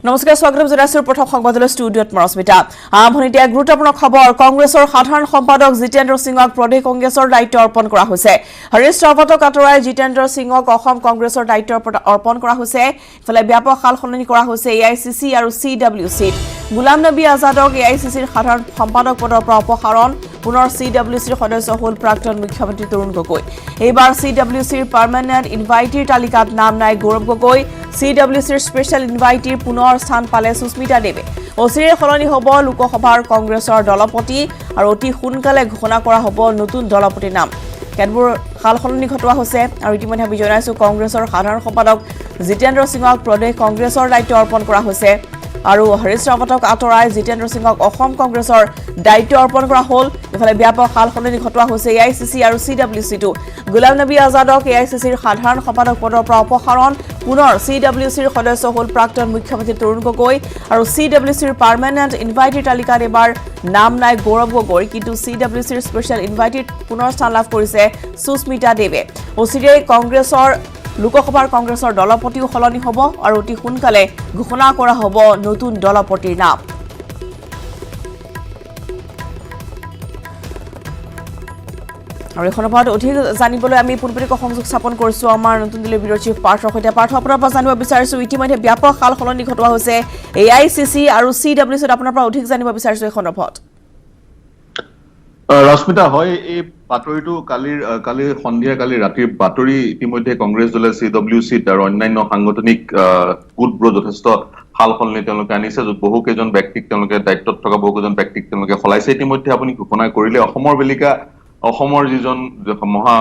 নমস্কাৰ স্বাগতম জনাইছো প্ৰথম সংবাদলৈ ষ্টুডিঅত মৰস্মিতা আৰম্ভণিতে গুৰুত্বপূৰ্ণ খবৰ কংগ্ৰেছৰ সাধাৰণ সম্পাদক জিতেন্দ্ৰ সিঙক প্ৰদেশ কংগ্ৰেছৰ দায়িত্ব অৰ্পণ কৰা হৈছে হৰিশ ৰাৱতক আঁতৰাই জিতেন্দ্ৰ সিঙক অসম কংগ্ৰেছৰ দায়িত্ব অৰ্পণ কৰা হৈছে ইফালে ব্যাপক সালসলনি কৰা হৈছে এআইচিচি আৰু চিডব্লিউচিত গুলাম নবী আজাদক এআইচিচিৰ সাধাৰণ সম্পাদক পদৰ পৰা অপসাৰণ পুনৰ চিডব্লিউচিৰ সদস্য হ'ল প্ৰাক্তন মুখ্যমন্ত্ৰী তৰুণ গগৈ এইবাৰ চিডব্লিউচিৰ পাৰ্মানেণ্ট ইনভাইটিৰ তালিকাত নাম নাই গৌৰৱ গগৈ চিডব্লিউচিৰ স্পেশাল ইনভাইটিৰ পুনৰ স্থান পালে সুস্মিতা দেৱে অচিৰে সলনি হ'ব লোকসভাৰ কংগ্ৰেছৰ দলপতি আৰু অতি সোনকালে ঘোষণা কৰা হ'ব নতুন দলপতিৰ নাম কেতবোৰ সালসলনি ঘটোৱা হৈছে আৰু ইতিমধ্যে আমি জনাইছো কংগ্ৰেছৰ সাধাৰণ সম্পাদক জিতেন্দ্ৰ সিঙক প্ৰদেশ কংগ্ৰেছৰ দায়িত্ব অৰ্পণ কৰা হৈছে আৰু হৰিশ ৰাৱতক আঁতৰাই জিতেন্দ্ৰ সিঙক অসম কংগ্ৰেছৰ দায়িত্ব অৰ্পণ কৰা হ'ল ইফালে ব্যাপক সালসলনি ঘটোৱা হৈছে এআইচিচি আৰু চিডব্লিউচিটো গুলাম নবী আজাদক এআইচিচিৰ সাধাৰণ সম্পাদক পদৰ পৰা অপসাৰণ পুনৰ চিডব্লিউচিৰ সদস্য হ'ল প্ৰাক্তন মুখ্যমন্ত্ৰী তৰুণ গগৈ আৰু চিডব্লিউচিৰ পাৰ্মানেণ্ট ইনভাইটিৰ তালিকাত এবাৰ নাম নাই গৌৰৱ গগৈ কিন্তু চিডব্লিউচিৰ স্পেশাল ইনভাইটিত পুনৰ স্থান লাভ কৰিছে সুস্মিতা দেৱে অচিৰে কংগ্ৰেছৰ লোকসভাৰ কংগ্ৰেছৰ দলপতিও সলনি হ'ব আৰু অতি সোনকালে ঘোষণা কৰা হ'ব নতুন দলপতিৰ নাম আৰু এই সন্দৰ্ভত অধিক জানিবলৈ আমি পোনপটীয়াকৈ সংযোগ স্থাপন কৰিছোঁ আমাৰ নতুন দিল্লীৰ ব্যুৰ চিফ পাৰ্থৰ সৈতে পাৰ্থ আপোনাৰ পৰা জানিব বিচাৰিছোঁ ইতিমধ্যে ব্যাপক সালসলনি ঘটোৱা হৈছে এআইচিচি আৰু চিডব্লিউচিত আপোনাৰ পৰা অধিক জানিব বিচাৰিছোঁ এই সন্দৰ্ভত ৰশ্মিতা হয় এই বাতৰিটো কালি সন্ধিয়া কালি ৰাতিৰ বাতৰি ইতিমধ্যে কংগ্ৰেছ দলে চিডব্লিউচিত আৰু অন্যান্য সাংগঠনিক গোটবোৰ যথেষ্ট সালসলনি তেওঁলোকে আনিছে বহুকেইজন ব্যক্তিক তেওঁলোকে দায়িত্বত থকা বহুকেইজন ব্যক্তিক তেওঁলোকে সলাইছে ইতিমধ্যে আপুনি ঘোষণা কৰিলে অসমৰ বেলিকা অসমৰ যিজন মহা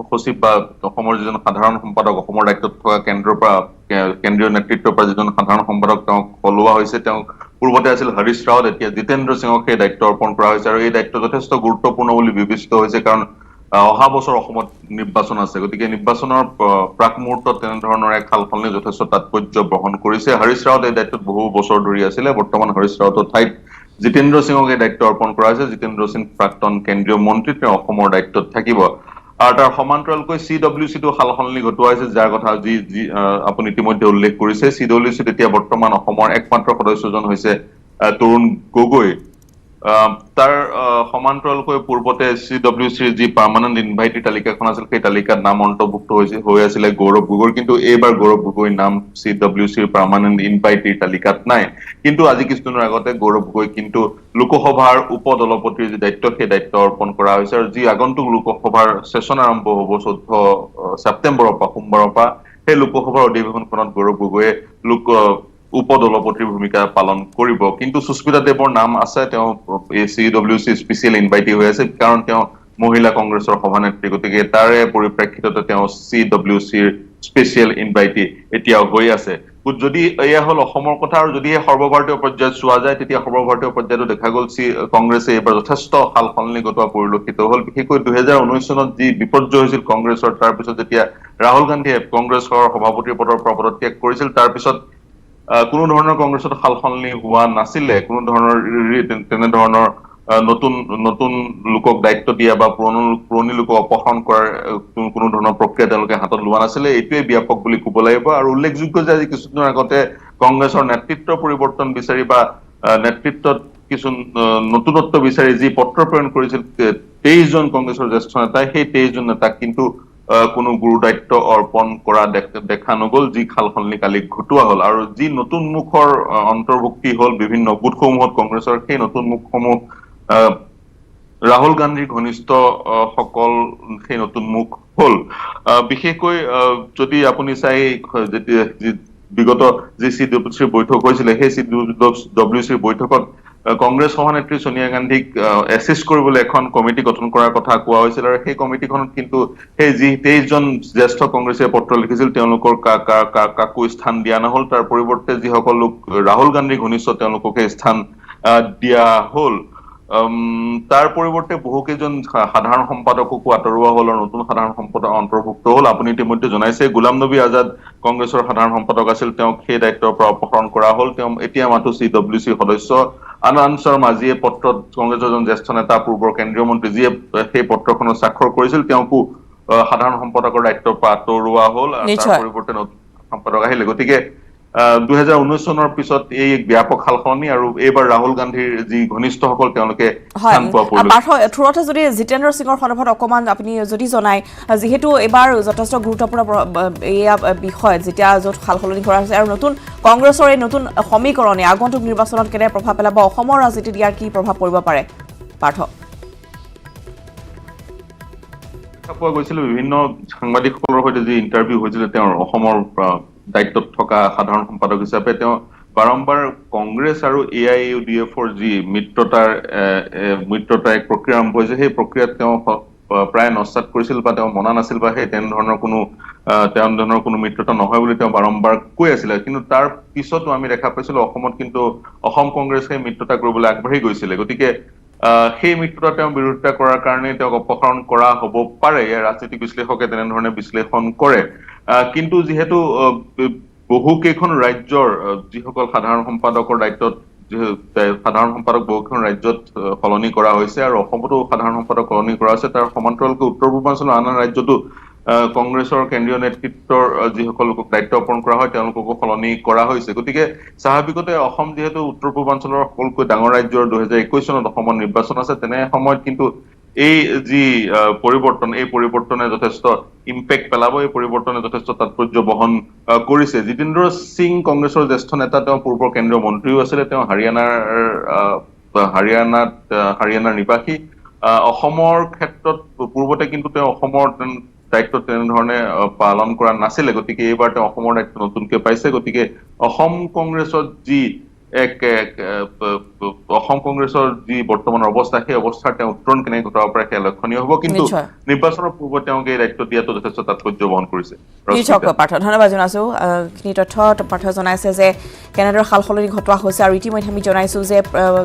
সচিব বা অসমৰ যিজন সাধাৰণ সম্পাদক অসমৰ দায়িত্বত থকা কেন্দ্ৰীয় নেতৃত্বৰ পৰা যিজন সাধাৰণ সম্পাদক তেওঁক সলোৱা হৈছে তেওঁক পূৰ্বতে আছিল হৰিশ ৰাৱত এতিয়া জিতেন্দ্ৰ সিঙক সেই দায়িত্ব অৰ্পণ কৰা হৈছে আৰু এই দায়িত্ব যথেষ্ট গুৰুত্বপূৰ্ণ বুলি বিবেচিত হৈছে কাৰণ অহা বছৰ অসমত নিৰ্বাচন আছে গতিকে নিৰ্বাচনৰ প্ৰাক মুহূৰ্তত তেনেধৰণৰ এক সালসলনি যথেষ্ট তাৎপৰ্য বহন কৰিছে হৰিশ ৰাৱত এই দায়িত্বত বহু বছৰ ধৰি আছিলে বৰ্তমান হৰিশ ৰাৱতৰ ঠাইত জিতেন্দ্ৰ সিঙক এই দায়িত্ব অৰ্পণ কৰা হৈছে জিতেন্দ্ৰ সিং প্ৰাক্তন কেন্দ্ৰীয় মন্ত্ৰী তেওঁ অসমৰ দায়িত্বত থাকিব আৰু তাৰ সমান্তৰালকৈ চিডব্লিউচিটো সালসলনি ঘটোৱা হৈছে যাৰ কথা যি আপুনি ইতিমধ্যে উল্লেখ কৰিছে চিডব্লিউচিত এতিয়া বৰ্তমান অসমৰ একমাত্ৰ সদস্যজন হৈছে তৰুণ গগৈ তাৰ সমান্তৰালকৈ পূৰ্বতে চিডব্লিউচিৰ যি পাৰ্মানেণ্ট ইনভাইটিৰ তালিকাখন আছিল সেই তালিকাত নাম অন্তৰ্ভুক্ত হৈ আছিলে গৌৰৱ গগৈৰ কিন্তু এইবাৰ গৌৰৱ গগৈৰ নাম চিডব্লিউচিৰ পাৰ্মানেণ্ট ইনভাইটিৰ তালিকাত নাই কিন্তু আজি কিছুদিনৰ আগতে গৌৰৱ গগৈ কিন্তু লোকসভাৰ উপদলপতিৰ যি দায়িত্ব সেই দায়িত্ব অৰ্পণ কৰা হৈছে আৰু যি আগন্তুক লোকসভাৰ সেচন আৰম্ভ হ'ব 14 ছেপ্টেম্বৰৰ পৰা সোমবাৰৰ পৰা সেই লোকসভাৰ অধিৱেশনখনত গৌৰৱ গগৈয়ে উপদলপতিৰ ভূমিকা পালন কৰিব কিন্তু সুস্মিতা দেৱৰ নাম আছে তেওঁ চিডব্লিউচি স্পেচিয়েল ইনভাইটি হৈ আছে কাৰণ তেওঁ মহিলা কংগ্ৰেছৰ সভানেত্ৰী গতিকে তাৰে পৰিপ্ৰেক্ষিততে তেওঁ চিডব্লিউচিৰ স্পেচিয়েল ইনভাইটি এতিয়াও হৈ আছে যদি এয়া হল অসমৰ কথা আৰু যদি সৰ্বভাৰতীয় পৰ্যায়ত চোৱা যায় তেতিয়া সৰ্বভাৰতীয় পৰ্যায়তো দেখা গ'ল কংগ্ৰেছে এইবাৰ যথেষ্ট সালসলনি ঘটোৱা পৰিলক্ষিত হ'ল বিশেষকৈ 2019 চনত যি বিপৰ্যয় হৈছিল কংগ্ৰেছৰ তাৰপিছত যেতিয়া ৰাহুল গান্ধীয়ে কংগ্ৰেছৰ সভাপতিৰ পদৰ পৰা পদত্যাগ কৰিছিল তাৰপিছত কোনো ধৰণৰ কংগ্ৰেছত সালসলনি হোৱা নাছিলে কোনো ধৰণৰ তেনেধৰণৰ নতুন লোকক দায়িত্ব দিয়া বা পুৰণি লোকক অপসাৰণ কৰাৰ কোনো ধৰণৰ প্ৰক্ৰিয়া তেওঁলোকে হাতত লোৱা নাছিলে এইটোৱে ব্যাপক বুলি ক'ব লাগিব আৰু উল্লেখযোগ্য যে আজি কিছুদিনৰ আগতে কংগ্ৰেছৰ নেতৃত্ব পৰিৱৰ্তন বিচাৰি বা নেতৃত্বত কিছু নতুনত্ব বিচাৰি যি পত্ৰ প্ৰেৰণ কৰিছিল 23 জন কংগ্ৰেছৰ জ্যেষ্ঠ নেতাই সেই 23 জন নেতাক কিন্তু কোনো গুৰু দায়িত্ব অৰ্পণ কৰা দেখা নগ'ল যি সালসলনি কালি ঘটোৱা হ'ল আৰু যি নতুন মুখৰ অন্তৰ্ভুক্তি হ'ল বিভিন্ন গোটসমূহত কংগ্ৰেছৰ সেই নতুন মুখসমূহ ৰাহুল গান্ধীৰ ঘনিষ্ঠ সকল সেই নতুন মুখ হ'ল বিশেষকৈ যদি আপুনি চাই বিগত যি চিডব্লিউচিৰ বৈঠক হৈছিলে সেই চিডব্লিউচিৰ বৈঠকত কংগ্ৰেছ সভানেত্ৰী সোনিয়া গান্ধীক এছিষ্ট কৰিবলৈ এখন কমিটি গঠন কৰাৰ কথা কোৱা হৈছিল আৰু সেই কমিটিখনত কিন্তু সেই যি 23 জন জ্যেষ্ঠ কংগ্ৰেছে পত্ৰ লিখিছিল তেওঁলোকৰ কাকো স্থান দিয়া নহল তাৰ পৰিৱৰ্তে যিসকল লোক ৰাহুল গান্ধীৰ ঘনিষ্ঠ তেওঁলোককে স্থান দিয়া হ'ল তাৰ পৰিৱৰ্তে বহুকেইজন সাধাৰণ সম্পাদককো আঁতৰোৱা হ'ল আৰু নতুন সাধাৰণ সম্পাদক অন্তৰ্ভুক্ত হ'ল আপুনি ইতিমধ্যে জনাইছে গুলাম নবী আজাদ কংগ্ৰেছৰ সাধাৰণ সম্পাদক আছিল তেওঁক সেই দায়িত্বৰ পৰা অপসাৰণ কৰা হ'ল তেওঁ এতিয়া মাথো চিডব্লিউচিৰ সদস্য আনন্দ শৰ্মা যিয়ে পত্ৰত কংগ্ৰেছৰ এজন জ্যেষ্ঠ নেতা পূৰ্বৰ কেন্দ্ৰীয় মন্ত্ৰী যিয়ে সেই পত্ৰখনত স্বাক্ষৰ কৰিছিল তেওঁকো সাধাৰণ সম্পাদকৰ দায়িত্বৰ পৰা আঁতৰোৱা হ'ল আৰু তাৰ পৰিৱৰ্তে নতুন সম্পাদক আহিলে গতিকে 2019 চনৰ পিছত এই ব্যাপক সালসলনি আৰু এইবাৰ ৰাহুল গান্ধীৰ যি ঘনিষ্ঠসকল তেওঁলোকে স্থান পোৱা পৰিলক্ষিত থ্ৰুতে যদি জিতেন্দ্ৰ সিঙৰ সন্দৰ্ভত অকমান আপুনি যদি জনাই যিহেতু এবাৰ যথেষ্ট গুৰুত্বপূৰ্ণ এয়া বিষয় যেতিয়া য'ত সালসলনি কৰা হৈছে আৰু নতুন কংগ্ৰেছৰ এই নতুন সমীকৰণে আগন্তুক নিৰ্বাচনত কেনে প্ৰভাৱ পেলাব অসমৰ ৰাজনীতিত ইয়াৰ কি প্ৰভাৱ পৰিব পাৰে পাৰ্থ পোৱা গৈছিল বিভিন্ন সাংবাদিকসকলৰ সৈতে যি ইণ্টাৰভিউ হৈছিল তেওঁৰ অসমৰ দায়িত্বত থকা সাধাৰণ সম্পাদক হিচাপে তেওঁ বাৰম্বাৰ কংগ্ৰেছ আৰু AIUDFৰ যি মিত্ৰতাৰ এক প্ৰক্ৰিয়া আৰম্ভ হৈছে সেই প্ৰক্ৰিয়াত তেওঁ প্ৰায় নস্যাৎ কৰিছিল বা তেওঁ মনা নাছিল বা সেই তেনেধৰণৰ কোনো মিত্ৰতা নহয় বুলি তেওঁ বাৰম্বাৰ কৈ আছিলে কিন্তু তাৰ পিছতো আমি দেখা পাইছিলো অসমত কিন্তু অসম কংগ্ৰেছে মিত্ৰতা কৰিবলৈ আগবাঢ়ি গৈছিলে গতিকে সেই মিত্ৰতা তেওঁ বিৰোধিতা কৰাৰ কাৰণে তেওঁক অপসাৰণ কৰা হ'ব পাৰে ইয়াৰ ৰাজনীতিক বিশ্লেষকে তেনেধৰণে বিশ্লেষণ কৰে কিন্তু যিহেতু বহু কেইখন ৰাজ্যৰ যিসকল সাধাৰণ সম্পাদকৰ দায়িত্বত সাধাৰণ সম্পাদক বহুকেইখন ৰাজ্যত সলনি কৰা হৈছে আৰু অসমতো সাধাৰণ সম্পাদক সলনি কৰা হৈছে তাৰ সমান্তৰালকৈ উত্তৰ পূৰ্বাঞ্চলৰ আন ৰাজ্যতো কংগ্ৰেছৰ কেন্দ্ৰীয় নেতৃত্বৰ যিসকল লোকক দায়িত্ব অৰ্পণ কৰা হয় তেওঁলোককো সলনি কৰা হৈছে গতিকে স্বাভাৱিকতে অসম যিহেতু উত্তৰ পূৰ্বাঞ্চলৰ সকলোতকৈ ডাঙৰ ৰাজ্যৰ 2021 চনত অসমৰ নিৰ্বাচন আছে তেনে সময়ত কিন্তু এই যি পৰিৱৰ্তন এই পৰিৱৰ্তনে যথেষ্ট ইম্পেক্ট পেলাব এই পৰিৱৰ্তনে যথেষ্ট তাৎপৰ্য বহন কৰিছে জিতেন্দ্ৰ সিং কংগ্ৰেছৰ জ্যেষ্ঠ নেতা তেওঁ পূৰ্বৰ কেন্দ্ৰীয় মন্ত্ৰীও আছিলে তেওঁ হাৰিয়ানাৰ নিবাসী অসমৰ ক্ষেত্ৰত পূৰ্বতে কিন্তু তেওঁ অসমৰ দায়িত্ব তেনেধৰণে পালন কৰা নাছিলে গতিকে এইবাৰ তেওঁ অসমৰ দায়িত্ব নতুনকৈ পাইছে গতিকে অসম কংগ্ৰেছৰ যি অসম কংগ্ৰেছৰ যি বৰ্তমানৰ অৱস্থা সেই অৱস্থাৰ তেওঁ উত্তৰণ কেনেকৈ ঘটাব পাৰে সেয়া লক্ষণীয় হ'ব কিন্তু নিৰ্বাচনৰ পূৰ্বত তেওঁক এই দায়িত্ব দিয়াটো যথেষ্ট তাৎপৰ্য বহন কৰিছে পাৰ্থ ধন্যবাদ জনাইছো এইখিনি তথ্য পাৰ্থ জনাইছে যে কেনেদৰে সালসলনি ঘটোৱা হৈছে আৰু ইতিমধ্যে আমি জনাইছো যে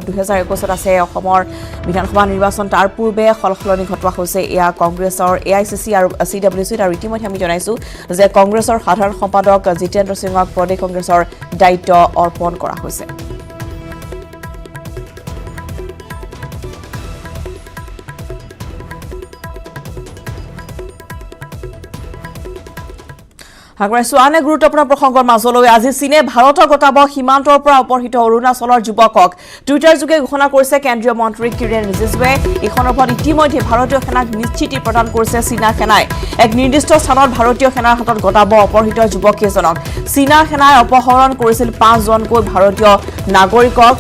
2021 আছে অসমৰ বিধানসভা নিৰ্বাচন তাৰ পূৰ্বে সালসলনি ঘটোৱা হৈছে এয়া কংগ্ৰেছৰ AICC আৰু CWC আৰু ইতিমধ্যে আমি জনাইছো যে কংগ্ৰেছৰ সাধাৰণ সম্পাদক জিতেন্দ্ৰ সিঙক প্ৰদেশ কংগ্ৰেছৰ দায়িত্ব অৰ্পণ কৰা হৈছে আনে গুৰুত্বপূৰ্ণ প্ৰসংগৰ মাজলৈ আজি চীনে ভাৰতক গতাব সীমান্তৰ পৰা অপহৃত অৰুণাচলৰ যুৱকক টুইটাৰ যোগে ঘোষণা কৰিছে কেন্দ্ৰীয় মন্ত্ৰী কিৰেণ ৰিজিজুৱে এই সন্দৰ্ভত ইতিমধ্যে ভাৰতীয় সেনাক নিশ্চিতি প্ৰদান কৰিছে চীনা সেনাই এক নিৰ্দিষ্ট স্থানত ভাৰতীয় সেনাৰ হাতত গতাব অপহৃত যুৱককেইজনক চীনা সেনাই অপহৰণ কৰিছিল 5 জনকৈ ভাৰতীয় নাগৰিকক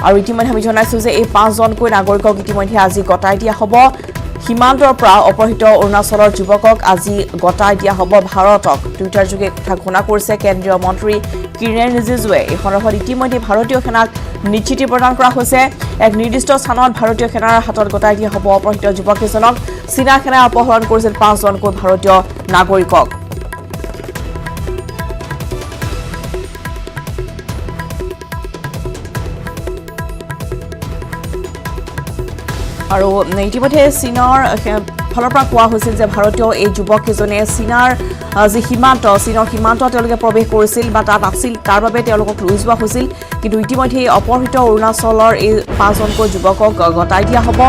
আৰু ইতিমধ্যে আমি জনাইছো যে এই 5 জনকৈ নাগৰিকক ইতিমধ্যে আজি গতাই দিয়া হ'ব সীমান্তৰ পৰা অপহৃত অৰুণাচলৰ যুৱকক আজি গতাই দিয়া হ'ব ভাৰতক টুইটাৰ যোগে কথা ঘোষণা কৰিছে কেন্দ্ৰীয় মন্ত্ৰী কিৰেণ ৰিজিজুৱে এই সন্দৰ্ভত ইতিমধ্যে ভাৰতীয় সেনাক নিশ্চিতি প্ৰদান কৰা হৈছে এক নিৰ্দিষ্ট স্থানত ভাৰতীয় সেনাৰ হাতত গতাই দিয়া হ'ব অপহৃত যুৱককেইজনক চীনা সেনাই অপহৰণ কৰিছিল 5 জনকৈ ভাৰতীয় নাগৰিকক আৰু ইতিমধ্যে চীনৰ ফলৰ পৰা কোৱা হৈছিল যে ভাৰতীয় এই যুৱককেইজনে চীনৰ যি চীনৰ সীমান্ত তেওঁলোকে প্ৰৱেশ কৰিছিল বা তাত আছিল তাৰ বাবে তেওঁলোকক লৈ যোৱা হৈছিল কিন্তু ইতিমধ্যে অপহৃত অৰুণাচলৰ এই 5 জনকৈ যুৱকক গতাই দিয়া হ'ব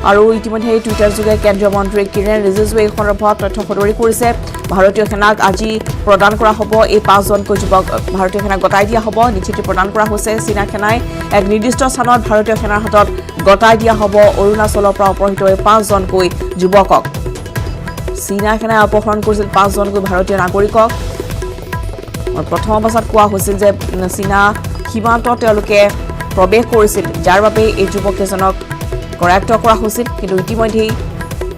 আৰু ইতিমধ্যে টুইটাৰ যোগে কেন্দ্ৰীয় মন্ত্ৰী কিৰেণ ৰিজিজুৱে এই সন্দৰ্ভত তথ্য সদৰি কৰিছে ভাৰতীয় সেনাক আজি প্ৰদান কৰা হ'ব এই 5 জনকৈ যুৱক ভাৰতীয় সেনাক গতাই দিয়া হ'ব নিশ্চিতি প্ৰদান কৰা হৈছে চীনা সেনাই এক নিৰ্দিষ্ট স্থানত ভাৰতীয় সেনাৰ হাতত গতাই দিয়া হ'ব অৰুণাচলৰ পৰা অপহৃত এই 5 জনকৈ যুৱকক চীনা সেনাই অপহৰণ কৰিছিল 5 জনকৈ ভাৰতীয় নাগৰিকক আৰু প্ৰথম অৱস্থাত কোৱা হৈছিল যে চীনা সীমান্তত তেওঁলোকে প্ৰৱেশ কৰিছিল যাৰ বাবে এই যুৱককেইজনক কৰায়ত্ব কৰা হৈছিল কিন্তু ইতিমধ্যে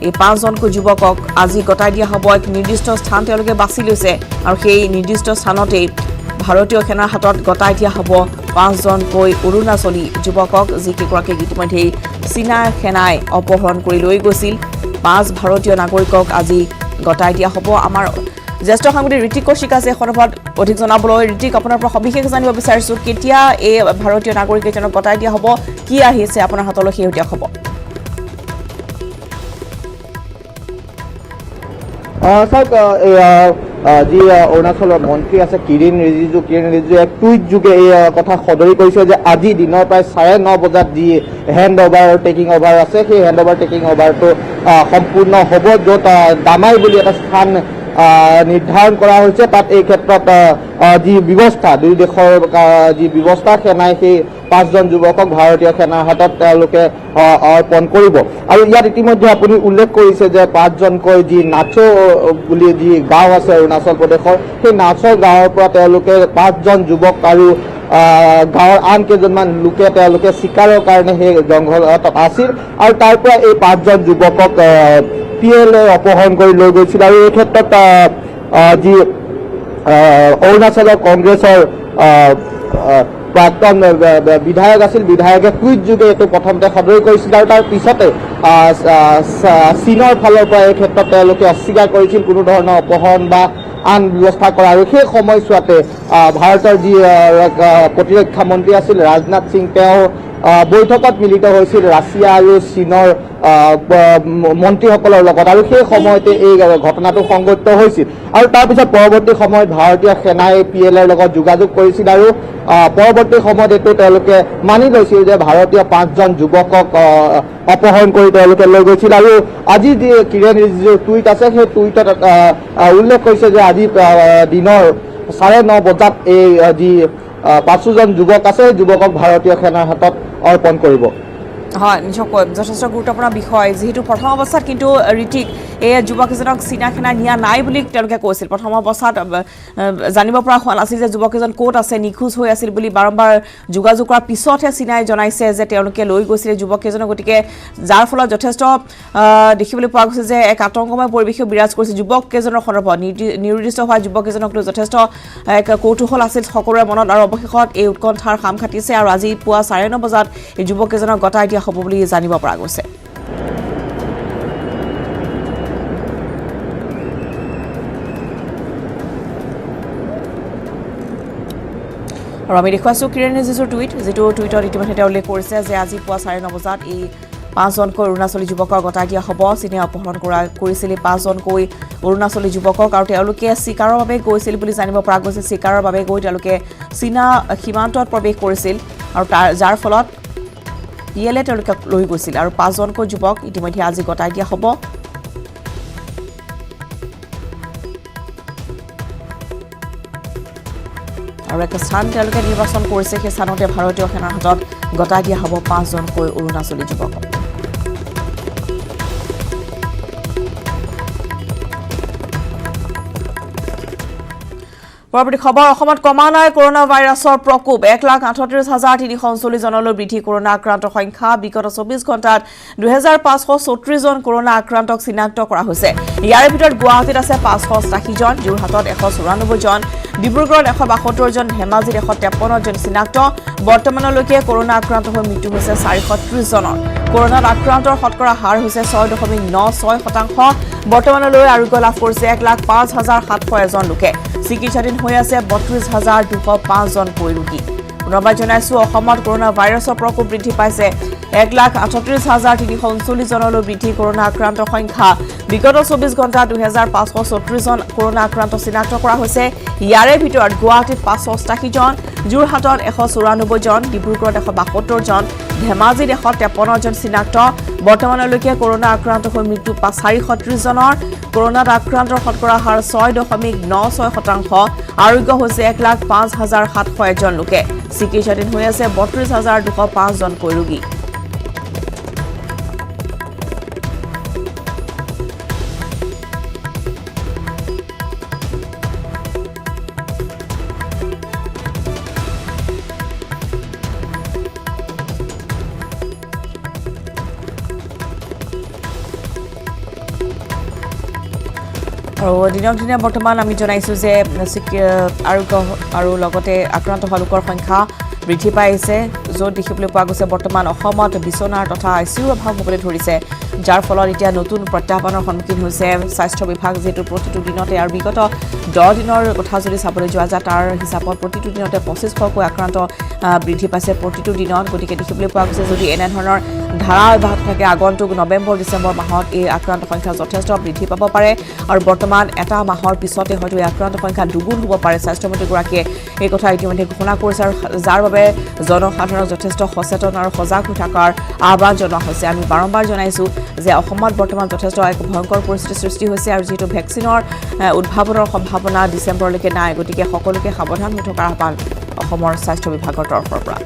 এই 5 জনকৈ যুৱকক আজি গতাই দিয়া হ'ব এক নিৰ্দিষ্ট স্থান তেওঁলোকে বাছি লৈছে আৰু সেই নিৰ্দিষ্ট স্থানতেই ভাৰতীয় সেনাৰ হাতত গতাই দিয়া হ'ব 5 জনকৈ অৰুণাচলী যুৱকক যিকেইগৰাকীক ইতিমধ্যে চীনা সেনাই অপহৰণ কৰি লৈ গৈছিল 5 ভাৰতীয় নাগৰিকক আজি গতাই দিয়া হ'ব আমাৰ জ্যেষ্ঠ সাংবাদিক ঋতিক কৌশিক আছে সন্দৰ্ভত অধিক জনাবলৈ ঋতিক আপোনাৰ পৰা সবিশেষ জানিব বিচাৰিছো কেতিয়া এই ভাৰতীয় নাগৰিকজনক গতাই দিয়া হ'ব কি আহিছে আপোনাৰ হাতলৈ শেহতীয়া খবৰ যি অৰুণাচলৰ মন্ত্ৰী আছে কিৰেণ ৰিজিজুৱে এক টুইট যোগে এই কথা সদৰি কৰিছে যে আজি দিনৰ প্ৰায় 9:30 বজাত যি হেণ্ড অভাৰ টেকিং অভাৰ আছে সেই হেণ্ড অভাৰ টেকিং অভাৰটো সম্পূৰ্ণ হ'ব য'ত দামাই বুলি এটা স্থান নিৰ্ধাৰণ কৰা হৈছে তাত এই ক্ষেত্ৰত যি ব্যৱস্থা দুই দেশৰ যি ব্যৱস্থা সেনাই সেই 5জন যুৱকক ভাৰতীয় সেনাৰ হাতত তেওঁলোকে অৰ্পণ কৰিব আৰু ইয়াত ইতিমধ্যে আপুনি উল্লেখ কৰিছে যে 5জনকৈ যি নাচো বুলি যি গাঁও আছে অৰুণাচল প্ৰদেশৰ সেই নাচো গাঁৱৰ পৰা তেওঁলোকে 5জন যুৱক আৰু গাঁৱৰ আন কেইজনমান লোকে তেওঁলোকে চিকাৰৰ কাৰণে সেই জংঘলত আছিল আৰু তাৰ পৰা এই 5জন যুৱকক PLA অপহৰণ কৰি লৈ গৈছিল আৰু এই ক্ষেত্ৰত যি অৰুণাচলৰ কংগ্ৰেছৰ প্ৰাক্তন বিধায়ক আছিল বিধায়কে টুইট যোগে এইটো প্ৰথমতে সদৰি কৰিছিল আৰু তাৰ পিছতে চীনৰ ফালৰ পৰা এই ক্ষেত্ৰত তেওঁলোকে অস্বীকাৰ কৰিছিল কোনো ধৰণৰ অপহৰণ বা আন ব্যৱস্থা কৰা আৰু সেই সময়ছোৱাতে ভাৰতৰ যি প্ৰতিৰক্ষা মন্ত্ৰী আছিল ৰাজনাথ সিং তেওঁ বৈঠকত মিলিত হৈছিল ৰাছিয়া আৰু চীনৰ মন্ত্ৰীসকলৰ লগত আৰু সেই সময়তে এই ঘটনাটো সংঘটিত হৈছিল আৰু তাৰপিছত পৰৱৰ্তী সময়ত ভাৰতীয় সেনাই PLAৰ লগত যোগাযোগ কৰিছিল আৰু পৰৱৰ্তী সময়ত এইটো তেওঁলোকে মানি লৈছিল যে ভাৰতীয় 5জন যুৱকক অপহৰণ কৰি তেওঁলোকে লৈ গৈছিল আৰু আজি যি কিৰেণ ৰিজিজুৰ টুইট আছে সেই টুইটত উল্লেখ কৰিছে যে আজি দিনৰ 9:30 বজাত এই যি 5জন যুৱক আছে যুৱকক ভাৰতীয় সেনাৰ হাতত অৰ্পণ কৰিব হয় নিশ্চয়কৈ যথেষ্ট গুৰুত্বপূৰ্ণ বিষয় যিহেতু প্ৰথম অৱস্থাত কিন্তু ঋতিক এই যুৱককেইজনক চীনা সেনা নিয়া নাই বুলি তেওঁলোকে কৈছিল প্ৰথম অৱস্থাত জানিব পৰা হোৱা নাছিল যে যুৱককেইজন ক'ত আছে নিখোজ হৈ আছিল বুলি বাৰম্বাৰ যোগাযোগ কৰাৰ পিছতহে চীনাই জনাইছে যে তেওঁলোকে লৈ গৈছিলে যুৱককেইজনক গতিকে যাৰ ফলত যথেষ্ট দেখিবলৈ পোৱা গৈছে যে এক আতংকময় পৰিৱেশে বিৰাজ কৰিছে যুৱককেইজনৰ সন্দৰ্ভত নিৰ্দিষ্ট হোৱা যুৱককেইজনক লৈ যথেষ্ট এক কৌতূহল আছিল সকলোৰে মনত আৰু অৱশেষত এই উৎকণ্ঠাৰ খাম খাটিছে আৰু আজি পুৱা 9:30 বজাত এই যুৱককেইজনক গতাই দিয়া হ'ব বুলি জানিব পৰা গৈছে আৰু আমি দেখুৱাইছোঁ কিৰেণ ৰিজিজুৰ টুইট যিটো টুইটত ইতিমধ্যে উল্লেখ কৰিছে যে আজি পুৱা 9:30 বজাত এই 5জনকৈ অৰুণাচলী যুৱকক গতাই দিয়া হ'ব চীনে অপহৰণ কৰিছিল 5জনকৈ অৰুণাচলী যুৱকক আৰু তেওঁলোকে চিকাৰৰ বাবে গৈছিল বুলি জানিব পৰা গৈছে চিকাৰৰ বাবে গৈ তেওঁলোকে চীনা সীমান্তত প্ৰৱেশ কৰিছিল আৰু যাৰ ফলত PLA তেওঁলোকে লৈ গৈছিল আৰু 5জনকৈ যুৱক ইতিমধ্যে আজি গতাই দিয়া হ'ব আৰু এক স্থান তেওঁলোকে নিৰ্বাচন কৰিছে সেই স্থানতে ভাৰতীয় সেনাৰ হাতত গতাই দিয়া হ'ব 5জনকৈ অৰুণাচলী যুৱকক পৰৱৰ্তী খবৰ অসমত কমা নাই কৰোনা ভাইৰাছৰ প্ৰকোপ 1,38,339 জনলৈ বৃদ্ধি কৰোনা আক্ৰান্তৰ সংখ্যা বিগত 24 ঘণ্টাত 2,534 জন কৰোনা আক্ৰান্তক চিনাক্ত কৰা হৈছে ইয়াৰ ভিতৰত গুৱাহাটীত আছে 580 জন যোৰহাটত 194 জন ডিব্ৰুগড়ত 172 জন ধেমাজিত 153 জন চিনাক্ত বৰ্তমানলৈকে কৰোনা আক্ৰান্ত হৈ মৃত্যু হৈছে 430 জনৰ কৰোনাত আক্ৰান্তৰ শতকৰা হাৰ হৈছে 6.96% বৰ্তমানলৈ আৰোগ্য লাভ কৰিছে 1,05,701 জন লোকে চিকিৎসাধীন হৈ আছে 32,205 জন ৰোগী পুনৰবাৰ জনাইছোঁ অসমত কৰোনা ভাইৰাছৰ প্ৰকোপ বৃদ্ধি পাইছে 1,38,339 জনলৈ বৃদ্ধি কৰোনা আক্ৰান্তৰ সংখ্যা বিগত 24 ঘণ্টাত 2,534 জন কৰোনা আক্ৰান্ত চিনাক্ত কৰা হৈছে ইয়াৰে ভিতৰত গুৱাহাটীত 580 জন যোৰহাটত 194 জন ডিব্ৰুগড়ত 172 জন ধেমাজিত 153 জন চিনাক্ত বৰ্তমানলৈকে কৰোনা আক্ৰান্ত হৈ মৃত্যু 430 জনৰ কৰোনাত আক্ৰান্তৰ শতকৰা হাৰ 6.96% আৰোগ্য হৈছে 1,05,701 জন লোকে চিকিৎসাধীন হৈ আছে 32,205 জন ৰোগী আৰু দিনক দিনে বৰ্তমান আমি জনাইছোঁ যে আৰোগ্য আৰু লগতে আক্ৰান্ত হোৱা লোকৰ সংখ্যা বৃদ্ধি পাইছে য'ত দেখিবলৈ পোৱা গৈছে বৰ্তমান অসমত বিচনাৰ তথা ICUৰ অভাৱ হ'বলৈ ধৰিছে যাৰ ফলত এতিয়া নতুন প্ৰত্যাহ্বানৰ সন্মুখীন হৈছে স্বাস্থ্য বিভাগ যিহেতু প্ৰতিটো দিনতে আৰু বিগত 10 দিনৰ কথা যদি চাবলৈ যোৱা যায় তাৰ হিচাপত প্ৰতিটো দিনতে 2500কৈ আক্ৰান্ত বৃদ্ধি পাইছে প্ৰতিটো দিনত গতিকে দেখিবলৈ পোৱা গৈছে যদি এনেধৰণৰ ধাৰা অব্যাহত থাকে আগন্তুক নৱেম্বৰ ডিচেম্বৰ মাহত এই আক্ৰান্ত সংখ্যা যথেষ্ট বৃদ্ধি পাব পাৰে আৰু বৰ্তমান এটা মাহৰ পিছতে হয়তো এই আক্ৰান্ত সংখ্যা দুগুণ হ'ব পাৰে স্বাস্থ্যমন্ত্ৰীগৰাকীয়ে এই কথা ইতিমধ্যে ঘোষণা কৰিছে আৰু যাৰ বাবে জনসাধাৰণক যথেষ্ট সচেতন আৰু সজাগ হৈ থকাৰ আহ্বান জনোৱা হৈছে আমি বাৰম্বাৰ জনাইছোঁ যে অসমত বৰ্তমান যথেষ্ট এক ভয়ংকৰ পৰিস্থিতিৰ সৃষ্টি হৈছে আৰু যিহেতু ভেকচিনৰ উদ্ভাৱনৰ সম্ভাৱনা ডিচেম্বৰলৈকে নাই গতিকে সকলোকে সাৱধান হৈ থকাৰ আহ্বান অসমৰ স্বাস্থ্য বিভাগৰ তৰফৰ পৰা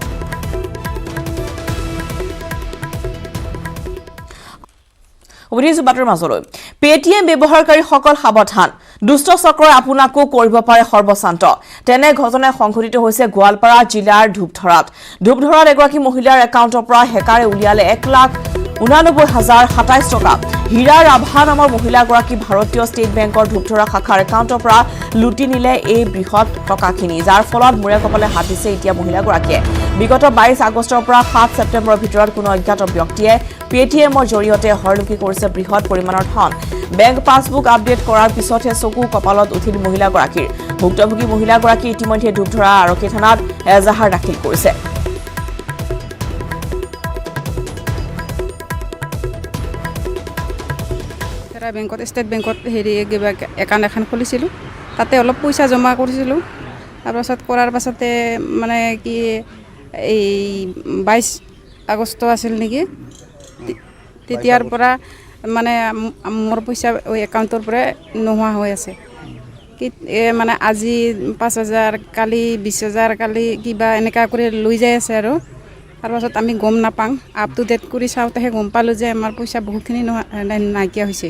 উভতিছো বাতৰ মাজলৈ পেটিএম ব্যৱহাৰকাৰীসকল সাৱধান দুষ্ট চক্ৰই আপোনাকো কৰিব পাৰে সৰ্বশান্ত তেনে ঘটনা সংঘটিত হৈছে গোৱালপাৰা জিলাৰ ধূপধৰাত এগৰাকী মহিলাৰ একাউণ্টৰ পৰা হেকাৰে উলিয়ালে 1,89,027 টকা হীৰা ৰাভা নামৰ মহিলাগৰাকী ভাৰতীয় ষ্টেট বেংকৰ ধূপধৰা শাখাৰ একাউণ্টৰ পৰা লুটি নিলে এই বৃহৎ টকাখিনি যাৰ ফলত মূৰে কপালে হাত দিছে এতিয়া মহিলাগৰাকীয়ে বিগত 22 আগষ্টৰ পৰা 7 ছেপ্টেম্বৰৰ ভিতৰত কোনো অজ্ঞাত ব্যক্তিয়ে পেটিএমৰ জৰিয়তে হৰলুকি কৰিছে বৃহৎ পৰিমাণৰ ধন বেংক পাছবুক আপডেট কৰাৰ পিছতহে চকু কপালত উঠিল মহিলাগৰাকীৰ ভুক্তভোগী মহিলাগৰাকী ইতিমধ্যে ধূপধৰা আৰক্ষী থানাত এজাহাৰ দাখিল কৰিছে বেংকত ষ্টেট বেংকত হেৰি কিবা একাউণ্ট এখন খুলিছিলোঁ তাতে অলপ পইচা জমা কৰিছিলোঁ তাৰপাছত কৰাৰ পাছতে মানে কি এই 22 আগষ্ট আছিল নেকি তেতিয়াৰ পৰা মানে মোৰ পইচা ওই একাউণ্টৰ পৰা নোহোৱা হৈ আছে কি মানে আজি 5,000 কালি 20,000 কালি কিবা এনেকুৱা কৰি লৈ যাই আছে আৰু তাৰপাছত আমি গম নাপাওঁ আপ টু ডেট কৰি চাওঁতেহে গম পালোঁ যে আমাৰ পইচা বহুতখিনি নাইকিয়া হৈছে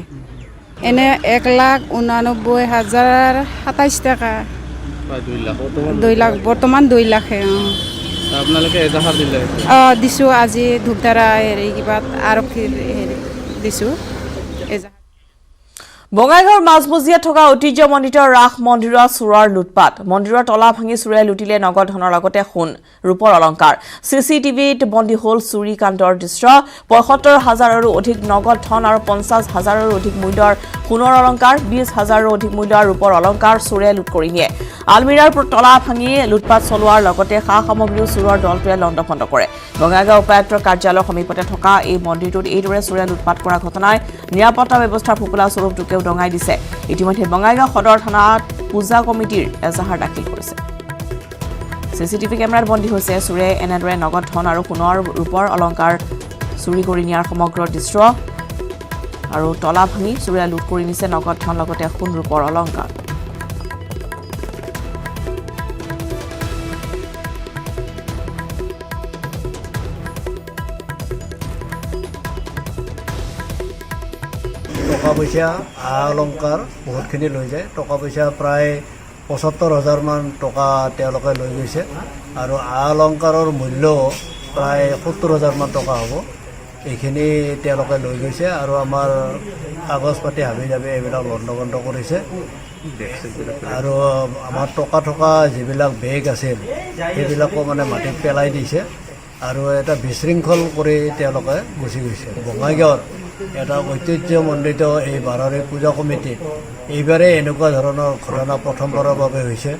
এনে 1,89,027 টকা 2 লাখ বৰ্তমান 2 লাখে আপোনালোকে এজাহাৰ দিলে দিছোঁ আজি ধূপধাৰা হেৰি কিবা আৰক্ষীৰ হেৰি দিছোঁ এজাহাৰ বঙাইগাঁৱৰ মাজমজিয়াত থকা ঐতিহ্যমণ্ডিত ৰাস মন্দিৰৰ চোৰৰ লুটপাট মন্দিৰৰ তলা ভাঙি চোৰে লুটিলে নগদ ধনৰ লগতে সোণ ৰূপৰ অলংকাৰ চিচিটিভিত বন্দী হ'ল চুৰি কাণ্ডৰ দৃশ্য ৭৫,০০০ৰো অধিক নগদ ধন আৰু ৫০,০০০ৰো অধিক মূল্যৰ সোণৰ অলংকাৰ ২০,০০০ৰো অধিক মূল্যৰ ৰূপৰ অলংকাৰ চোৰে লুট কৰি নিয়ে আলমিৰাৰ তলা ভাঙি লুটপাট চলোৱাৰ লগতে সা সামগ্ৰীও চোৰৰ দলটোৱে লণ্ডভণ্ড কৰে বঙাইগাঁও উপায়ুক্তৰ কাৰ্যালয়ৰ সমীপতে থকা এই মন্দিৰটোত এইদৰে চোৰে লুটপাট কৰা ঘটনাই নিৰাপত্তা ব্যৱস্থাৰ ফোপোলা স্বৰূপটোকে ডঙাই দিছে ইতিমধ্যে বঙাইগাঁও সদৰ থানাত পূজা কমিটিৰ এজাহাৰ দাখিল কৰিছে চিচিটিভি কেমেৰাত বন্দী হৈছে চোৰে এনেদৰে নগদ ধন আৰু সোণৰ ৰূপৰ অলংকাৰ চুৰি কৰি নিয়াৰ সমগ্ৰ দৃশ্য আৰু তলা ভাঙি চোৰে লুট কৰি নিছে নগদ ধন লগতে সোণ ৰূপৰ অলংকাৰ টকা পইচা আ অলংকাৰ বহুতখিনি লৈ যায় টকা পইচা প্ৰায় ৭৫,০০০ মান টকা তেওঁলোকে লৈ গৈছে আৰু আ অলংকাৰৰ মূল্য প্ৰায় ৭০,০০০ মান টকা হ'ব এইখিনি তেওঁলোকে লৈ গৈছে আৰু আমাৰ কাগজ পাতি হাবি যাবি এইবিলাক লণ্ডভণ্ড কৰিছে আৰু আমাৰ টকা থকা যিবিলাক বেগ আছিল সেইবিলাকো মানে মাটিত পেলাই দিছে আৰু এটা বিশৃংখল কৰি তেওঁলোকে গুচি গৈছে বঙাইগাঁৱৰ এটা ঐতিহ্যমণ্ডিত এই বাৰৰি পূজা কমিটিত এইবাৰে এনেকুৱা ধৰণৰ ঘটনা প্ৰথমবাৰৰ বাবে হৈছে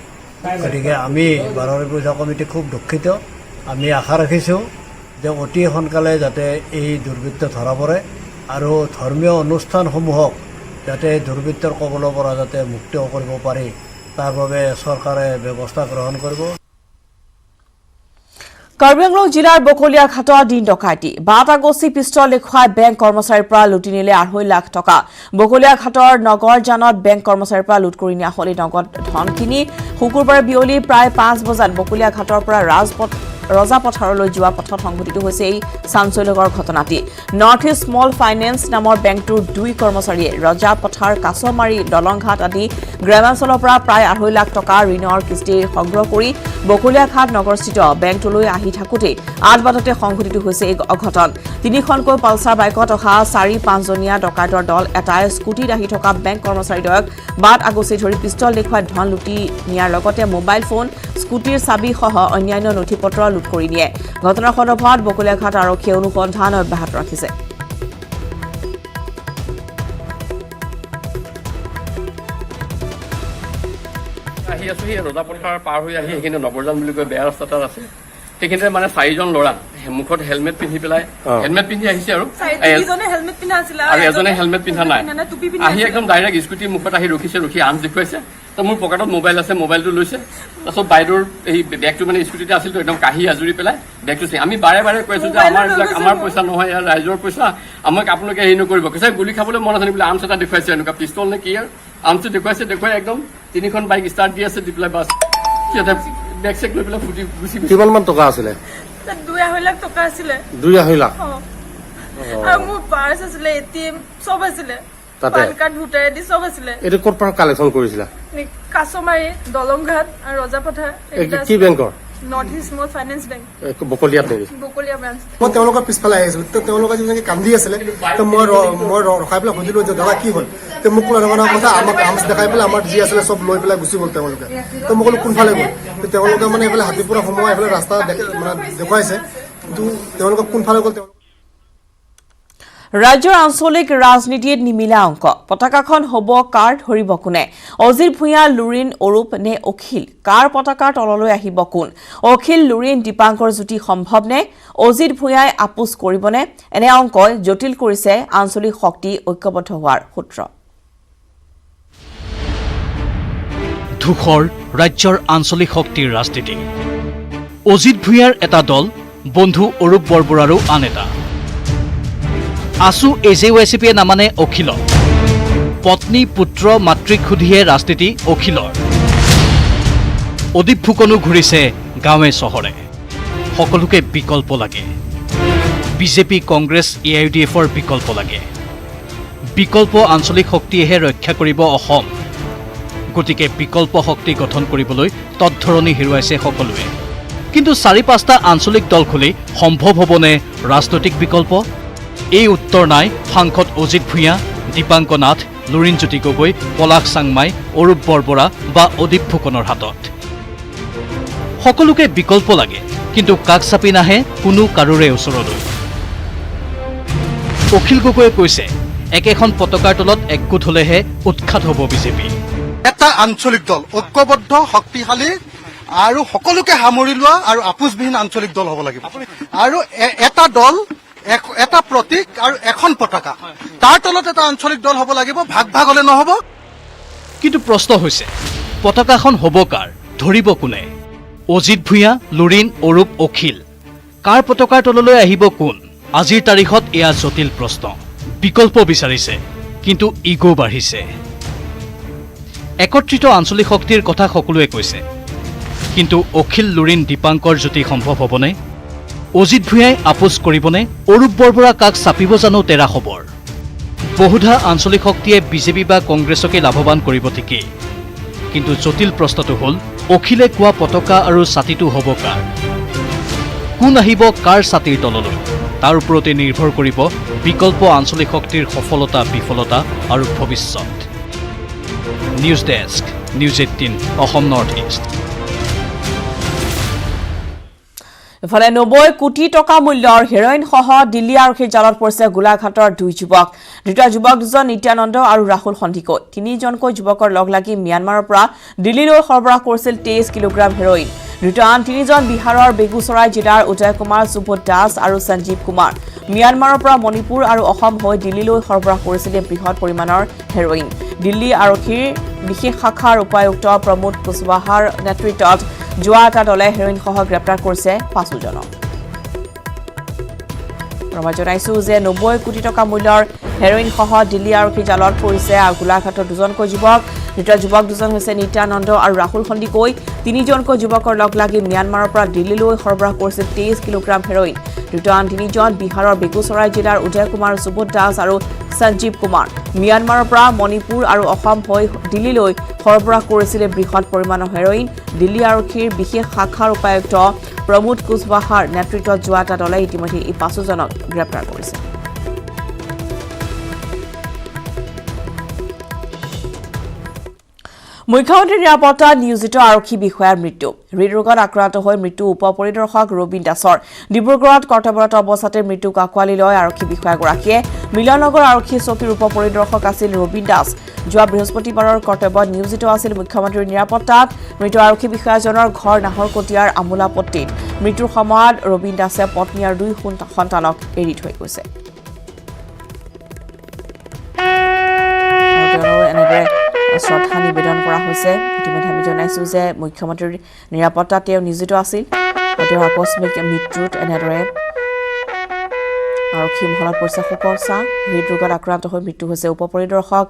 গতিকে আমি বাৰৰি পূজা কমিটি খুব দুখিত আমি আশা ৰাখিছোঁ যে অতি সোনকালে যাতে এই দুৰ্বৃত্ত ধৰা পৰে আৰু ধৰ্মীয় অনুষ্ঠানসমূহক যাতে দুৰ্বৃত্তৰ কবলৰ পৰা যাতে মুক্ত কৰিব পাৰি তাৰ বাবে চৰকাৰে ব্যৱস্থা গ্ৰহণ কৰিব কাৰ্বি আংলং জিলাৰ বকলিয়াঘাটত দিন ডকাইতি 12 আগষ্টী পিষ্টল দেখুৱাই বেংক কৰ্মচাৰীৰ পৰা লুটি নিলে 2.5 লাখ টকা বকলিয়াঘাটৰ নগৰজানত বেংক কৰ্মচাৰীৰ পৰা লুট কৰি নিয়া হলি নগদ ধনখিনি শুকুৰবাৰে বিয়লি প্ৰায় 5 বজাত বকলিয়াঘাটৰ পৰা ৰজাপথাৰলৈ যোৱা পথত সংঘটিত হৈছে এই চাঞ্চল্যকৰ ঘটনাটি নৰ্থ ইষ্ট স্মল ফাইনেন্স নামৰ বেংকটোৰ 2 কৰ্মচাৰীয়ে ৰজাপথাৰ কাছমাৰী দলংঘাট আদি গ্ৰামাঞ্চলৰ পৰা প্ৰায় 2.5 লাখ টকা ঋণৰ কিস্তি সংগ্ৰহ কৰি বকলিয়াঘাট নগৰস্থিত বেংকটোলৈ আহি থাকোঁতে আঠবাটতে সংঘটিত হৈছে এই অঘটন 3খনকৈ পালচাৰ বাইকত অহা 4-5 জনীয়া ডকাইতৰ দল এটাই স্কুটিত আহি থকা বেংক কৰ্মচাৰীদ্বয়ক বাট আগচি ধৰি পিষ্টল দেখুৱাই ধন লুটি নিয়াৰ লগতে মোবাইল ফোন স্কুটিৰ চাবি সহ অন্যান্য নথিপত্ৰ লুট কৰি নিয়ে ঘটনাৰ সন্দৰ্ভত বকলিয়াঘাট আৰক্ষীয়ে অনুসন্ধান অব্যাহত ৰাখিছে আহি আছো সেই ৰজাপথাৰ পাৰ হৈ আহি সেইখিনি নৱৰজান বুলি কয় বেয়া ৰাস্তা এটা আছে সেইখিনিতে মানে 4জন ল'ৰা মুখত হেলমেট পিন্ধি পেলাই হেলমেট পিন্ধি আহিছে আৰু হেলমেট পিন্ধা আছিলে আৰু এজনে হেলমেট পিন্ধা নাই টুপি আহি একদম ডাইৰেক্ট স্কুটিৰ মুখত আহি ৰখি আৰ্মছ দেখুৱাইছে তো মোৰ পকেটত মোবাইল আছে মোবাইলটো লৈছে তাৰপিছত বাইদেউৰ এই বেগটো মানে স্কুটিতে আছিল তো একদম কাহি আজুৰি পেলাই বেগটো আমি বাৰে বাৰে কৈছোঁ যে আমাৰ এইবিলাক আমাৰ পইচা নহয় ইয়াৰ ৰাইজৰ পইচা আমাক আপোনালোকে হেৰি নকৰিব কৈছে গুলি খাবলৈ মন আছে বোলে আৰ্মছ এটা দেখুৱাইছে এনেকুৱা পিষ্টল নে কি আৰু আৰ্মছটো দেখুৱাই একদম 3খন বাইক ষ্টাৰ্ট দি আছে দি পেলাই বাছ সিহঁতে বেগ চেক লৈ পেলাই ফুটি গুচি গৈছে কিমান মান টকা আছিলে 2.5 লাখ টকা আছিলে 2.5 লাখ আৰু মোৰ পাৰ্চ আছিলে এটিএম চব আছিলে পান কাৰ্ড ভোটাৰ আইডি চব আছিলে এইটো ক'ৰ পৰা কালেকশ্যন কৰিছিলা কাছমাৰী দলংঘাট আৰু ৰজাপথাৰ কি বেংকৰ north east small finance bank বকলিয়াত নেকি বকলীয়া ব্ৰাঞ্চ মই তেওঁলোকৰ পিছফালে আহিছিলোঁ তেওঁলোকে যেনেকৈ কান্দি আছিলে তো মই ৰখাই পেলাই সুধিলোঁ যে দাদা কি হ'ল তো মোক এনেকুৱা কথা আমাক আৰ্মছ দেখাই পেলাই আমাৰ যি আছিলে চব লৈ পেলাই গুচি গ'ল তেওঁলোকে তো মই ক'লো কোনফালে গ'ল তো তেওঁলোকে মানে এইফালে হাতীপুৰা সোমোৱাই এইফালে ৰাস্তা মানে দেখুৱাইছে কিন্তু তেওঁলোকে কোনফালে গ'ল ৰাজ্যৰ আঞ্চলিক ৰাজনীতিত নিমিলা অংক পতাকাখন হ'ব কাৰ ধৰিব কোনে অজিত ভূঞা লুৰিণ অৰূপ নে অখিল কাৰ পতাকাৰ তললৈ আহিব কোন অখিল লুৰিণ দীপাংকৰ জ্যোতি সম্ভৱ নে অজিত ভূঞাই আপোচ কৰিবনে এনে অংকই জটিল কৰিছে আঞ্চলিক শক্তি ঐক্যবদ্ধ হোৱাৰ সূত্ৰ ধূসৰ ৰাজ্যৰ আঞ্চলিক শক্তিৰ ৰাজনীতি অজিত ভূঞাৰ এটা দল বন্ধু অৰূপ বৰবৰাৰো আন এটা আসু এজেৱাইচিপিয়ে নামানে অখিলক পত্নী পুত্ৰ মাতৃক সুধিয়ে ৰাজনীতি অখিলৰ অদীপ ফুকনো ঘূৰিছে গাঁৱে চহৰে সকলোকে বিকল্প লাগে বিজেপি কংগ্ৰেছ এআইইউডিএফৰ বিকল্প লাগে বিকল্প আঞ্চলিক শক্তিয়েহে ৰক্ষা কৰিব অসম গতিকে বিকল্প শক্তি গঠন কৰিবলৈ তৎধৰণি হেৰুৱাইছে সকলোৱে কিন্তু 4-5টা আঞ্চলিক দল খুলি সম্ভৱ হ'বনে ৰাজনৈতিক বিকল্প এই উত্তৰ নাই সাংসদ অজিত ভূঞা দীপাংকৰ নাথ লুৰিণ জ্যোতি গগৈ পলাশ চাংমাই অৰূপ বৰবৰা বা অদীপ ফুকনৰ হাতত সকলোকে বিকল্প লাগে কিন্তু কাষ চাপি নাহে কোনো কাৰোৰে ওচৰলৈ অখিল গগৈয়ে কৈছে একেখন পতাকাৰ তলত একগোট হ'লেহে উৎখাত হ'ব বিজেপি এটা আঞ্চলিক দল ঐক্যবদ্ধ শক্তিশালী আৰু সকলোকে সামৰি লোৱা আৰু আপোচবিহীন আঞ্চলিক দল হ'ব লাগিব আৰু এটা দল এটা প্ৰতীক আৰু এখন পতাকা তাৰ তলত এটা আঞ্চলিক দল হ'ব লাগিব ভাগ হ'লে নহ'ব কিন্তু প্ৰশ্ন হৈছে পতাকাখন হ'ব কাৰ ধৰিব কোনে অজিত ভূঞা লুৰিণ অৰূপ অখিল কাৰ পতাকাৰ তললৈ আহিব কোন আজিৰ তাৰিখত এয়া জটিল প্ৰশ্ন বিকল্প বিচাৰিছে কিন্তু ইগো বাঢ়িছে একত্ৰিত আঞ্চলিক শক্তিৰ কথা সকলোৱে কৈছে কিন্তু অখিল লুৰিণ দীপাংকৰ জ্যোতি সম্ভৱ হ'বনে অজিত ভূঞাই আপোচ কৰিবনে অৰূপ বৰবৰা কাষ চাপিব জানো তেৰা খবৰ বহুধা আঞ্চলিক শক্তিয়ে বিজেপি বা কংগ্ৰেছকে লাভৱান কৰিব ঠিকেই কিন্তু জটিল প্ৰশ্নটো হ'ল অখিলে কোৱা পতাকা আৰু ছাতিটো হ'ব কাৰ কোন আহিব কাৰ ছাতিৰ তললৈ তাৰ ওপৰতে নিৰ্ভৰ কৰিব বিকল্প আঞ্চলিক শক্তিৰ সফলতা বিফলতা আৰু ভৱিষ্যত news desk news 18 Assam north east ইফালে 90 কোটি টকা মূল্যৰ হেৰইন সহ দিল্লী আৰক্ষীৰ জালত পৰিছে গোলাঘাটৰ 2 যুৱক দুটা যুৱক দুজন নিত্যানন্দ আৰু ৰাহুল সন্ধিকৈ তিনিজনকৈ যুৱকৰ লগ লাগি ম্যানমাৰৰ পৰা দিল্লীলৈ সৰবৰাহ কৰিছিল 23 কিলোগ্ৰাম হেৰইন দুটা আন তিনিজন বিহাৰৰ বেগুচৰাই জিলাৰ উদয় কুমাৰ সুবোধ দাস আৰু সঞ্জীৱ কুমাৰ ম্যানমাৰৰ পৰা মণিপুৰ আৰু অসম হৈ দিল্লীলৈ সৰবৰাহ কৰিছিল বৃহৎ পৰিমাণৰ হেৰইন দিল্লী আৰক্ষীৰ বিশেষ শাখাৰ উপায়ুক্ত প্ৰমোদ কুশৱাহাৰ নেতৃত্বত যোৱা এটা দলে হেৰইন সহ গ্ৰেপ্তাৰ কৰিছে 5 জনক প্ৰমাণ জনাইছো যে 90 কোটি টকা মূল্যৰ হেৰইন সহ দিল্লী আৰক্ষী জালত পৰিছে গোলাঘাটৰ দুজনকৈ যুৱক দুটা যুৱক দুজন হৈছে নিত্যানন্দ আৰু ৰাহুল সন্দিকৈ তিনিজনকৈ যুৱকৰ লগ লাগি ম্যানমাৰৰ পৰা দিল্লীলৈ সৰবৰাহ কৰিছিল 23 কিলোগ্ৰাম হেৰইন দুটা আন তিনিজন বিহাৰৰ বেগুচৰাই জিলাৰ উদয় কুমাৰ সুবোধ দাস আৰু সঞ্জীৱ কুমাৰ ম্যানমাৰৰ পৰা মণিপুৰ আৰু অসম হৈ দিল্লীলৈ সৰবৰাহ কৰিছিল বৃহৎ পৰিমাণৰ হেৰইন দিল্লী আৰক্ষীৰ বিশেষ শাখাৰ উপায়ুক্ত প্ৰমোদ কুশৱাহাৰ নেতৃত্বত যোৱা এটা দলে ইতিমধ্যে এই 5 জনক গ্ৰেপ্তাৰ কৰিছে মুখ্যমন্ত্ৰীৰ নিৰাপত্তাত নিয়োজিত আৰক্ষী বিষয়াৰ মৃত্যু হৃদৰোগত আক্ৰান্ত হৈ মৃত্যু উপ পৰিদৰ্শক ৰবীন দাসৰ ডিব্ৰুগড়ত কৰ্তব্যৰত অৱস্থাতে মৃত্যুক আঁকোৱালি লয় আৰক্ষী বিষয়াগৰাকীয়ে মিলননগৰ আৰক্ষী চকীৰ উপ পৰিদৰ্শক আছিল ৰবীন দাস যোৱা বৃহস্পতিবাৰৰ কৰ্তব্যত নিয়োজিত আছিল মুখ্যমন্ত্ৰীৰ নিৰাপত্তাত মৃত আৰক্ষী বিষয়াজনৰ ঘৰ নাহৰকটীয়াৰ আমোলাপট্টিত মৃত্যুৰ সময়ত ৰবীন দাসে পত্নী আৰু 2 সন্তানক এৰি থৈ গৈছে। এনেদৰে শ্ৰদ্ধা নিবেদন কৰা হৈছে। ইতিমধ্যে আমি জনাইছোঁ যে মুখ্যমন্ত্ৰীৰ নিৰাপত্তাত তেওঁ নিয়োজিত আছিল। তেওঁৰ আকস্মিক মৃত্যুত এনেদৰে আৰক্ষী মহলত পৰিছে শোকৰ ছাঁ। হৃদৰোগত আক্ৰান্ত হৈ মৃত্যু হৈছে উপ পৰিদৰ্শক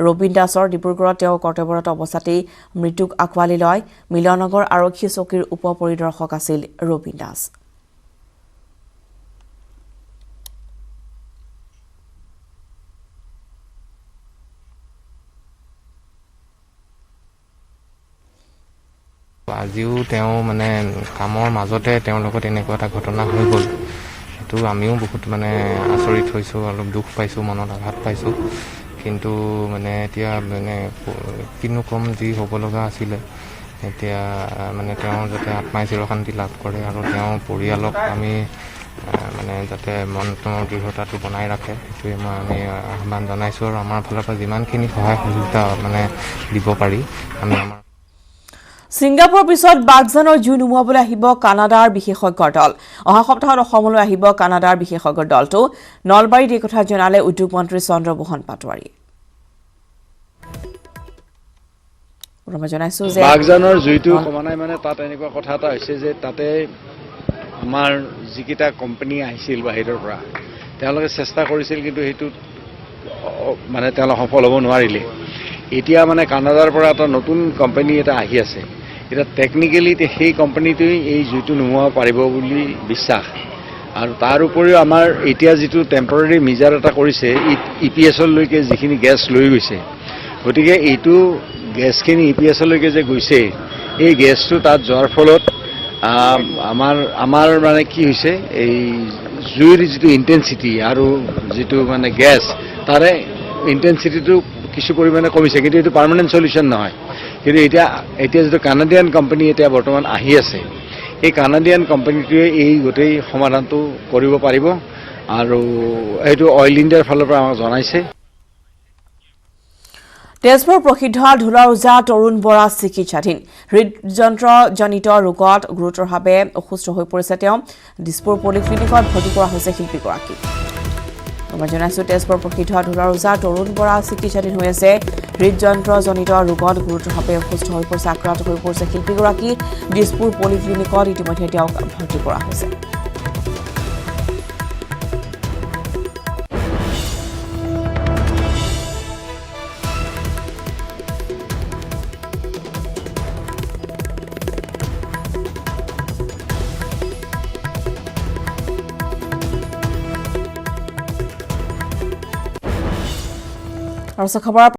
ৰবীন দাসৰ। ডিব্ৰুগড়ত তেওঁ কৰ্তব্যৰত অৱস্থাতেই মৃত্যুক আঁকোৱালি লয়। মিলননগৰ আৰক্ষী চকীৰ উপ পৰিদৰ্শক আছিল ৰবীন দাস। আজিও তেওঁ মানে কামৰ মাজতে তেওঁৰ লগত এনেকুৱা এটা ঘটনা হৈ গ'ল। সেইটো আমিও বহুত মানে আচৰিত হৈছোঁ, অলপ দুখ পাইছোঁ, মনত আঘাত পাইছোঁ। কিন্তু মানে এতিয়া মানে কিনো কম, যি হ'ব লগা আছিলে এতিয়া মানে তেওঁ যাতে আত্মাই চিৰশান্তি লাভ কৰে আৰু তেওঁৰ পৰিয়ালক আমি মানে যাতে মনৰ দৃঢ়তাটো বনাই ৰাখে, সেইটোৱে আমি আহ্বান জনাইছোঁ। আৰু আমাৰ ফালৰ পৰা যিমানখিনি সহায় সহযোগিতা মানে দিব পাৰি আমি আমাৰ ছিংগাপুৰৰ পিছত বাগজানৰ জুই নুমুৱাবলৈ আহিব কানাডাৰ বিশেষজ্ঞৰ দল। অহা সপ্তাহত অসমলৈ আহিব কানাডাৰ বিশেষজ্ঞৰ দলটো। নলবাৰীত এই কথা জনালে উদ্যোগ মন্ত্ৰী চন্দ্ৰমোহন পাটোৱাৰীয়ে। জনাইছোঁ যে বাগজানৰ জুইটো কমা নাই, মানে তাত এনেকুৱা কথা এটা হৈছে যে তাতে আমাৰ যিকেইটা কোম্পানী আহিছিল বাহিৰৰ পৰা তেওঁলোকে চেষ্টা কৰিছিল, কিন্তু সেইটোত মানে তেওঁলোক সফল হ'ব নোৱাৰিলে। এতিয়া মানে কানাডাৰ পৰা এটা নতুন কোম্পানী এটা আহি আছে। এতিয়া টেকনিকেলি সেই কোম্পানীটোৱে এই জুইটো নুমুৱাব পাৰিব বুলি বিশ্বাস। আৰু তাৰ উপৰিও আমাৰ এতিয়া যিটো টেম্পৰাৰী মিজাৰ এটা কৰিছে EPS-লৈকে যিখিনি গেছ লৈ গৈছে, গতিকে এইটো গেছখিনি EPS-লৈকে যে গৈছে, এই গেছটো তাত যোৱাৰ ফলত আমাৰ মানে কি হৈছে, এই জুইৰ যিটো ইণ্টেনচিটি আৰু যিটো মানে গেছ তাৰে ইণ্টেনচিটিটো কিছু পৰিমাণে কমিছে, কিন্তু এইটো পাৰ্মানেণ্ট চলিউশ্যন নহয়। কিন্তু এতিয়া যিটো কানাডিয়ান কোম্পানী এতিয়া বৰ্তমান আহি আছে, এই কানাডিয়ান কোম্পানীটোৱে এই গোটেই সমাধানটো কৰিব পাৰিব আৰু এইটো অইল ইণ্ডিয়াৰ ফালৰ পৰা আমাক জনাইছে। তেজপুৰ প্ৰসিদ্ধ ঢোলৰ ওজা তৰুণ বৰা চিকিৎসাধীন। হৃদযন্ত্ৰজনিত ৰোগত গুৰুতৰভাৱে অসুস্থ হৈ পৰিছে তেওঁ। দিছপুৰ পলিক্লিনিকত ভৰ্তি কৰা হৈছে শিল্পীগৰাকী। মই জনাইছোঁ তেজপুৰ প্ৰসিদ্ধ ঢোলৰ ওজা তৰুণ বৰা চিকিৎসাধীন হৈ আছে। হৃদযন্ত্ৰজনিত ৰোগত গুৰুতৰভাৱে অসুস্থ হৈ পৰিছে, আক্ৰান্ত হৈ পৰিছে শিল্পীগৰাকী। দিছপুৰ পলিক্লিনিকত ইতিমধ্যে তেওঁক ভৰ্তি কৰা হৈছে। আৰু খবৰ